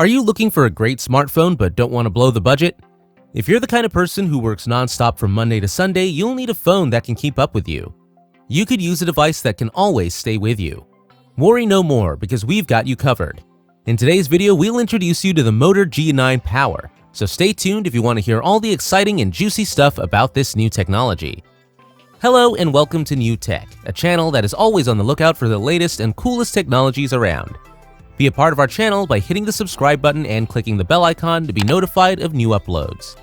Are you looking for a great smartphone but don't want to blow the budget? If you're the kind of person who works non-stop from Monday to Sunday, you'll need a phone that can keep up with you. You could use a device that can always stay with you. Worry no more, because we've got you covered. In today's video, we'll introduce you to the Moto G9 Power, so stay tuned if you want to hear all the exciting and juicy stuff about this new technology. Hello and welcome to New Tech, a channel that is always on the lookout for the latest and coolest technologies around. Be a part of our channel by hitting the subscribe button and clicking the bell icon to be notified of new uploads.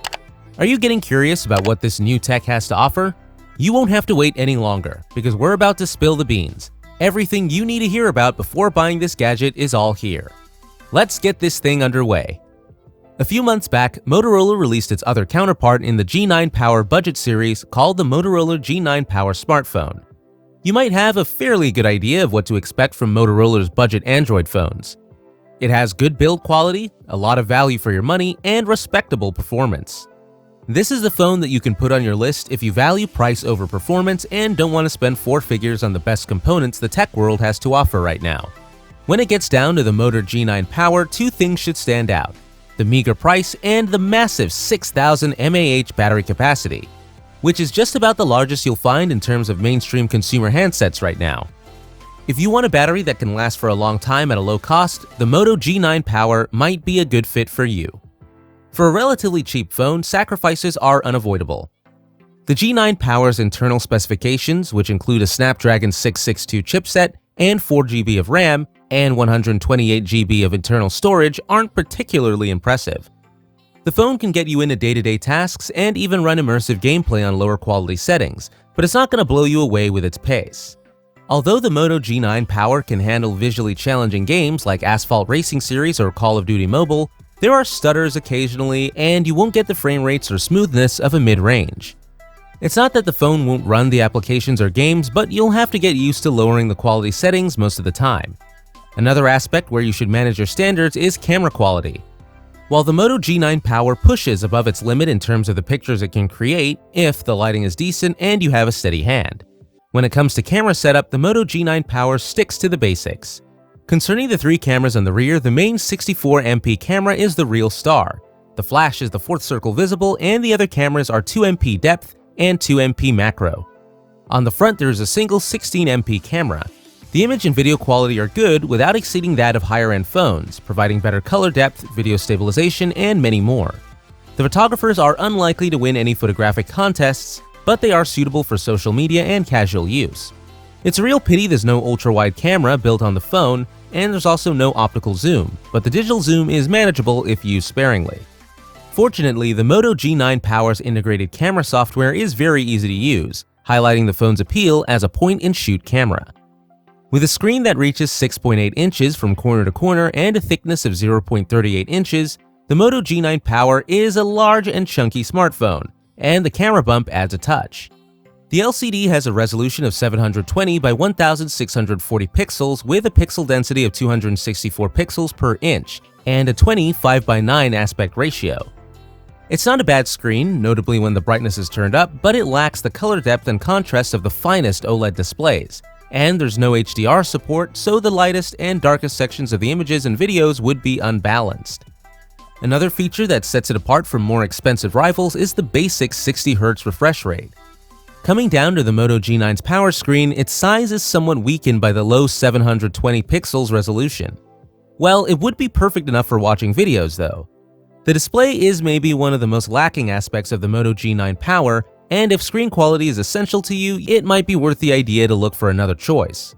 Are you getting curious about what this new tech has to offer? You won't have to wait any longer, because we're about to spill the beans. Everything you need to hear about before buying this gadget is all here. Let's get this thing underway. A few months back, Motorola released its other counterpart in the G9 Power budget series called the Motorola G9 Power smartphone. You might have a fairly good idea of what to expect from Motorola's budget Android phones. It has good build quality, a lot of value for your money, and respectable performance. This is the phone that you can put on your list if you value price over performance and don't want to spend four figures on the best components the tech world has to offer right now. When it gets down to the Moto G9 Power, two things should stand out: the meager price and the massive 6,000 mAh battery capacity, which is just about the largest you'll find in terms of mainstream consumer handsets right now. If you want a battery that can last for a long time at a low cost, the Moto G9 Power might be a good fit for you. For a relatively cheap phone, sacrifices are unavoidable. The G9 Power's internal specifications, which include a Snapdragon 662 chipset and 4GB of RAM and 128GB of internal storage, aren't particularly impressive. The phone can get you into day-to-day tasks and even run immersive gameplay on lower quality settings, but it's not going to blow you away with its pace. Although the Moto G9 Power can handle visually challenging games like Asphalt Racing Series or Call of Duty Mobile, there are stutters occasionally, and you won't get the frame rates or smoothness of a mid-range. It's not that the phone won't run the applications or games, but you'll have to get used to lowering the quality settings most of the time. Another aspect where you should manage your standards is camera quality. While the Moto G9 Power pushes above its limit in terms of the pictures it can create if the lighting is decent and you have a steady hand. When it comes to camera setup, the Moto G9 Power sticks to the basics. Concerning the three cameras on the rear, the main 64MP camera is the real star. The flash is the fourth circle visible, and the other cameras are 2MP depth and 2MP macro. On the front, there is a single 16MP camera. The image and video quality are good without exceeding that of higher-end phones, providing better color depth, video stabilization, and many more. The photographers are unlikely to win any photographic contests, but they are suitable for social media and casual use. It's a real pity there's no ultra-wide camera built on the phone, and there's also no optical zoom, but the digital zoom is manageable if used sparingly. Fortunately, the Moto G9 Power's integrated camera software is very easy to use, highlighting the phone's appeal as a point-and-shoot camera. With a screen that reaches 6.8 inches from corner to corner and a thickness of 0.38 inches, the Moto G9 Power is a large and chunky smartphone, and the camera bump adds a touch. The LCD has a resolution of 720 by 1640 pixels with a pixel density of 264 pixels per inch and a 20:5:9 aspect ratio. It's not a bad screen, notably when the brightness is turned up, but it lacks the color depth and contrast of the finest OLED displays. And there's no HDR support, so the lightest and darkest sections of the images and videos would be unbalanced. Another feature that sets it apart from more expensive rivals is the basic 60Hz refresh rate. Coming down to the Moto G9's power screen, its size is somewhat weakened by the low 720 pixels resolution. Well, it would be perfect enough for watching videos though. The display is maybe one of the most lacking aspects of the Moto G9 Power, and if screen quality is essential to you, it might be worth the idea to look for another choice.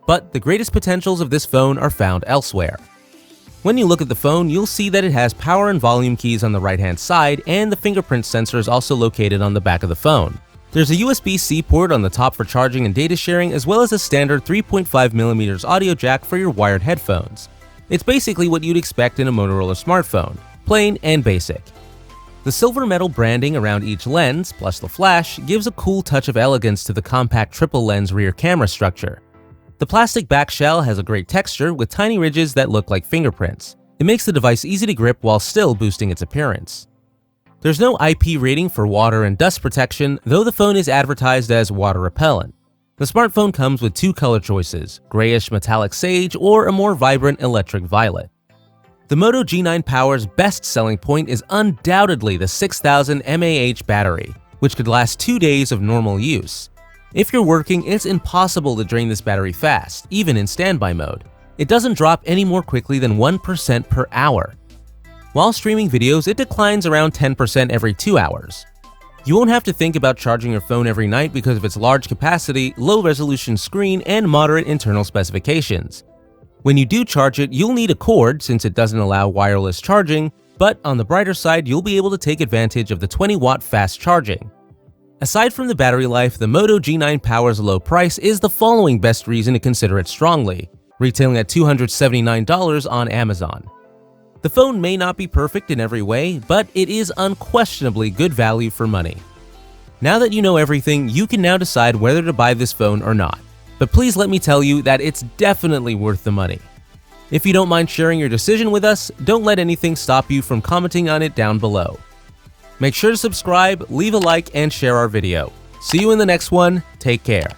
But the greatest potentials of this phone are found elsewhere. When you look at the phone, you'll see that it has power and volume keys on the right-hand side, and the fingerprint sensor is also located on the back of the phone. There's a USB-C port on the top for charging and data sharing, as well as a standard 3.5mm audio jack for your wired headphones. It's basically what you'd expect in a Motorola smartphone, plain and basic. The silver metal branding around each lens, plus the flash, gives a cool touch of elegance to the compact triple-lens rear camera structure. The plastic back shell has a great texture with tiny ridges that look like fingerprints. It makes the device easy to grip while still boosting its appearance. There's no IP rating for water and dust protection, though the phone is advertised as water repellent. The smartphone comes with two color choices, grayish metallic sage or a more vibrant electric violet. The Moto G9 Power's best selling point is undoubtedly the 6000 mAh battery, which could last 2 days of normal use. If you're working, it's impossible to drain this battery fast, even in standby mode. It doesn't drop any more quickly than 1% per hour. While streaming videos, it declines around 10% every 2 hours. You won't have to think about charging your phone every night because of its large capacity, low-resolution screen, and moderate internal specifications. When you do charge it, you'll need a cord since it doesn't allow wireless charging, but on the brighter side, you'll be able to take advantage of the 20-watt fast charging. Aside from the battery life, the Moto G9 Power's low price is the following best reason to consider it strongly, retailing at $279 on Amazon. The phone may not be perfect in every way, but it is unquestionably good value for money. Now that you know everything, you can now decide whether to buy this phone or not. But please let me tell you that it's definitely worth the money. If you don't mind sharing your decision with us, don't let anything stop you from commenting on it down below. Make sure to subscribe, leave a like, and share our video. See you in the next one. Take care.